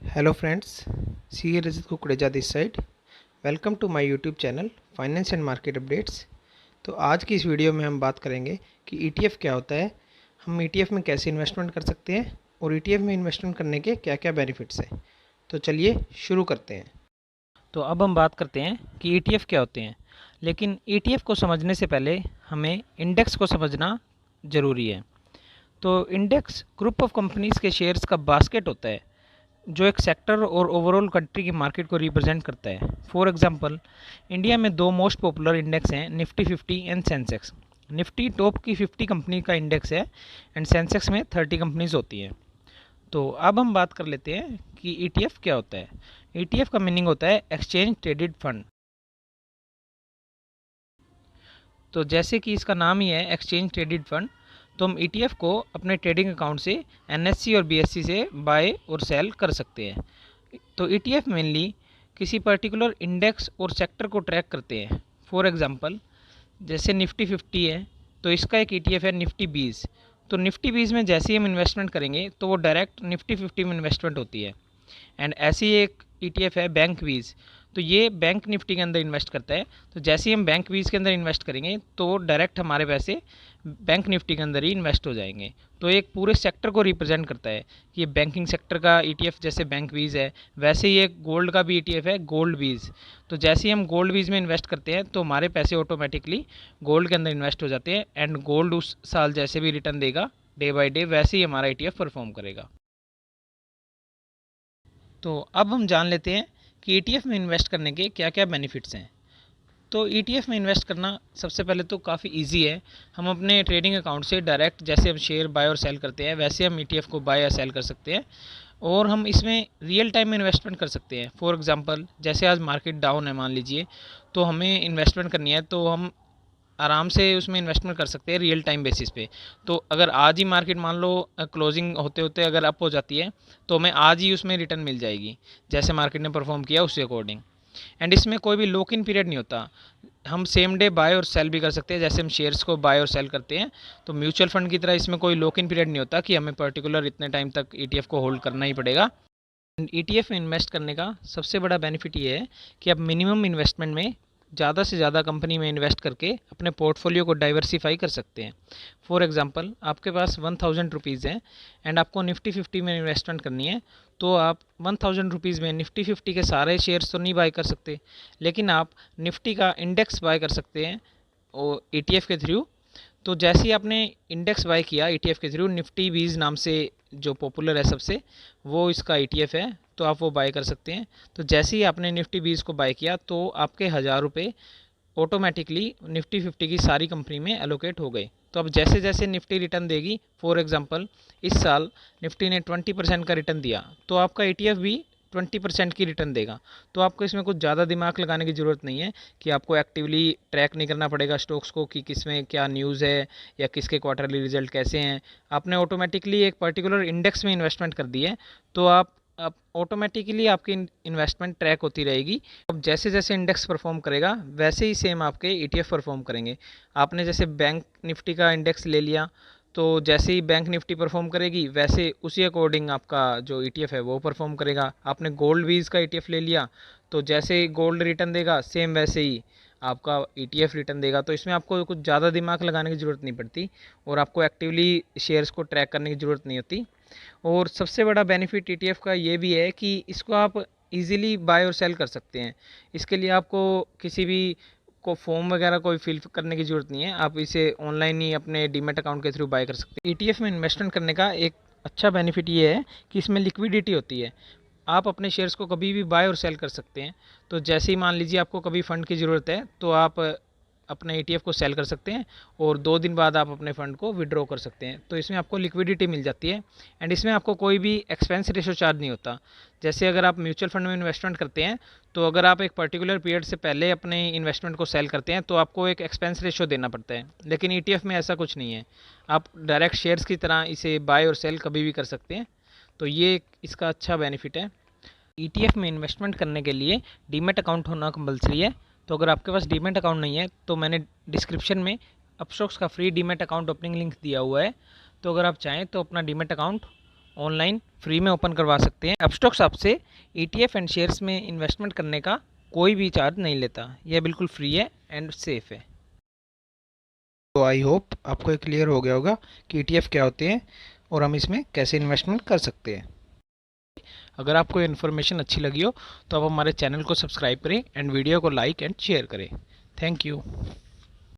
Hello friends, see Rajat Kukreja this side. Welcome to my YouTube channel finance and market updates. तो आज की इस video में हम बात करेंगे कि ईटीएफ क्या होता है, हम ईटीएफ में कैसे इन्वेस्टमेंट कर सकते हैं और ईटीएफ में इन्वेस्टमेंट करने के क्या क्या बेनिफिट्स हैं। तो चलिए शुरू करते हैं। तो अब हम बात करते हैं कि ईटीएफ क्या होते हैं। लेकिन ईटीएफ को समझने से पहले हमें इंडेक्स को समझना ज़रूरी है। तो इंडेक्स ग्रुप ऑफ कंपनीज़ के शेयर्स का बास्केट होता है जो एक सेक्टर और ओवरऑल कंट्री की मार्केट को रिप्रेजेंट करता है। फॉर एग्जांपल, इंडिया में दो मोस्ट पॉपुलर इंडेक्स हैं, Nifty 50 and Sensex. Nifty top की 50 कंपनी का इंडेक्स है एंड सेंसेक्स में 30 कंपनीज होती हैं। तो अब हम बात कर लेते हैं कि ईटीएफ क्या होता है। ईटीएफ का मीनिंग होता है एक्सचेंज ट्रेडेड फंड। तो जैसे कि इसका नाम ही है एक्सचेंज ट्रेडेड फंड, तो हम ईटीएफ को अपने ट्रेडिंग अकाउंट से एनएससी और बीएससी से बाय और सेल कर सकते हैं। तो ईटीएफ मेनली किसी पर्टिकुलर इंडेक्स और सेक्टर को ट्रैक करते हैं। फॉर एग्जांपल, जैसे निफ्टी 50 है तो इसका एक ईटीएफ है निफ्टी 20। तो निफ्टी 20 में जैसे ही हम इन्वेस्टमेंट करेंगे तो वो डायरेक्ट निफ्टी 50 में इन्वेस्टमेंट होती है। एंड ऐसी ही एक ईटीएफ है बैंक वीज, तो ये बैंक निफ्टी के अंदर इन्वेस्ट करता है। तो जैसे ही हम बैंक वीज के अंदर इन्वेस्ट करेंगे तो डायरेक्ट हमारे पैसे बैंक निफ्टी के अंदर ही इन्वेस्ट हो जाएंगे। तो एक पूरे सेक्टर को रिप्रेजेंट करता है कि ये बैंकिंग सेक्टर का ईटीएफ जैसे बैंक वीज है, वैसे ही एक गोल्ड का भी ईटीएफ है गोल्ड वीज। तो जैसे ही हम गोल्ड वीज में इन्वेस्ट करते हैं तो हमारे पैसे ऑटोमेटिकली गोल्ड के अंदर इन्वेस्ट हो जाते हैं एंड गोल्ड उस साल जैसे भी रिटर्न देगा डे बाई डे, वैसे ही हमारा ईटीएफ परफॉर्म करेगा। तो अब हम जान लेते हैं कि ईटीएफ में इन्वेस्ट करने के क्या क्या बेनिफिट्स हैं। तो ईटीएफ में इन्वेस्ट करना सबसे पहले तो काफ़ी इजी है। हम अपने ट्रेडिंग अकाउंट से डायरेक्ट जैसे हम शेयर बाय और सेल करते हैं वैसे हम ईटीएफ को बाय या सेल कर सकते हैं और हम इसमें रियल टाइम में इन्वेस्टमेंट कर सकते हैं। फॉर एग्जांपल, जैसे आज मार्केट डाउन है मान लीजिए, तो हमें इन्वेस्टमेंट करनी है तो हम आराम से उसमें इन्वेस्टमेंट कर सकते हैं रियल टाइम बेसिस पे। तो अगर आज ही मार्केट मान लो क्लोजिंग होते होते अगर अप हो जाती है तो हमें आज ही उसमें रिटर्न मिल जाएगी जैसे मार्केट ने परफॉर्म किया उसके अकॉर्डिंग। एंड इसमें कोई भी लॉक इन पीरियड नहीं होता, हम सेम डे बाय और सेल भी कर सकते हैं। जैसे हम शेयर्स को बाय और सेल करते हैं तो म्यूचुअल फंड की तरह इसमें कोई लॉक इन पीरियड नहीं होता कि हमें पर्टिकुलर इतने टाइम तक ईटीएफ को होल्ड करना ही पड़ेगा। ईटीएफ में इन्वेस्ट करने का सबसे बड़ा बेनिफिट ये है कि आप मिनिमम इन्वेस्टमेंट में ज़्यादा से ज़्यादा कंपनी में इन्वेस्ट करके अपने पोर्टफोलियो को डाइवर्सिफाई कर सकते हैं। फॉर एग्जांपल, आपके पास 1000 रुपीज़ है एंड आपको निफ्टी 50 में इन्वेस्टमेंट करनी है, तो आप 1000 रुपीज़ में निफ्टी 50 के सारे शेयर्स तो नहीं बाय कर सकते, लेकिन आप निफ्टी का इंडेक्स बाय कर सकते हैं और ईटीएफ के थ्रू। तो जैसे ही आपने इंडेक्स बाय किया ईटीएफ के थ्रू, निफ्टी 20 नाम से जो पॉपुलर है सबसे, वो इसका ईटीएफ है, तो आप वो बाय कर सकते हैं। तो जैसे ही आपने निफ्टी 20 को बाय किया तो आपके 1000 रुपये ऑटोमेटिकली निफ्टी 50 की सारी कंपनी में एलोकेट हो गए। तो अब जैसे जैसे निफ्टी रिटर्न देगी, फॉर एग्जांपल इस साल निफ्टी ने 20% का रिटर्न दिया, तो आपका ईटीएफ भी 20% की रिटर्न देगा। तो आपको इसमें कुछ ज़्यादा दिमाग लगाने की ज़रूरत नहीं है कि आपको एक्टिवली ट्रैक नहीं करना पड़ेगा स्टॉक्स को कि किस में क्या न्यूज़ है या किसके क्वार्टरली रिजल्ट कैसे हैं। आपने ऑटोमेटिकली एक पर्टिकुलर इंडेक्स में इन्वेस्टमेंट कर दी है, तो आप ऑटोमेटिकली आपकी इन्वेस्टमेंट ट्रैक होती रहेगी। अब जैसे जैसे इंडेक्स परफॉर्म करेगा वैसे ही सेम आपके ईटीएफ परफॉर्म करेंगे। आपने जैसे बैंक निफ्टी का इंडेक्स ले लिया, तो जैसे ही बैंक निफ्टी परफॉर्म करेगी वैसे उसी अकॉर्डिंग आपका जो ईटीएफ है वो परफॉर्म करेगा। आपने गोल्ड वीज का ईटीएफ ले लिया, तो जैसे ही गोल्ड रिटर्न देगा सेम वैसे ही आपका ईटीएफ रिटर्न देगा। तो इसमें आपको कुछ ज़्यादा दिमाग लगाने की ज़रूरत नहीं पड़ती और आपको एक्टिवली शेयर्स को ट्रैक करने की ज़रूरत नहीं होती। और सबसे बड़ा बेनिफिट ईटीएफ का ये भी है कि इसको आप इजीली बाय और सेल कर सकते हैं। इसके लिए आपको किसी भी को फॉर्म वगैरह कोई फिल करने की ज़रूरत नहीं है, आप इसे ऑनलाइन ही अपने डीमैट अकाउंट के थ्रू बाय कर सकते हैं। ईटीएफ में इन्वेस्टमेंट करने का एक अच्छा बेनिफिट ये है कि इसमें लिक्विडिटी होती है। आप अपने शेयर्स को कभी भी बाय और सेल कर सकते हैं। तो जैसे ही मान लीजिए आपको कभी फ़ंड की ज़रूरत है तो आप अपने ईटीएफ को सेल कर सकते हैं और 2 दिन बाद आप अपने फ़ंड को विड्रॉ कर सकते हैं। तो इसमें आपको लिक्विडिटी मिल जाती है एंड इसमें आपको कोई भी एक्सपेंस रेशो चार्ज नहीं होता। जैसे अगर आप म्यूचुअल फंड में इन्वेस्टमेंट करते हैं तो अगर आप एक पर्टिकुलर पीरियड से पहले अपने इन्वेस्टमेंट को सेल करते हैं तो आपको एक एक्सपेंस रेशो देना पड़ता है, लेकिन ईटीएफ में ऐसा कुछ नहीं है। आप डायरेक्ट शेयर्स की तरह इसे बाय और सेल कभी भी कर सकते हैं। तो ये इसका अच्छा बेनिफिट है। ईटीएफ में इन्वेस्टमेंट करने के लिए डीमैट अकाउंट होना कंपलसरी है। तो अगर आपके पास डीमैट अकाउंट नहीं है तो मैंने डिस्क्रिप्शन में अपस्टॉक्स का free demat account opening link दिया हुआ है। तो अगर आप चाहें तो अपना डीमैट अकाउंट ऑनलाइन फ्री में ओपन करवा सकते हैं। अपस्टॉक्स आपसे ETF एंड शेयर्स में इन्वेस्टमेंट करने का कोई भी चार्ज नहीं लेता। यह बिल्कुल फ्री है एंड सेफ है। तो आई होप आपको क्लियर हो गया होगा कि ETF क्या होते हैं और हम इसमें कैसे इन्वेस्टमेंट कर सकते हैं। अगर आपको इन्फॉर्मेशन अच्छी लगी हो तो आप हमारे चैनल को सब्सक्राइब करें एंड वीडियो को लाइक एंड शेयर करें। Thank you.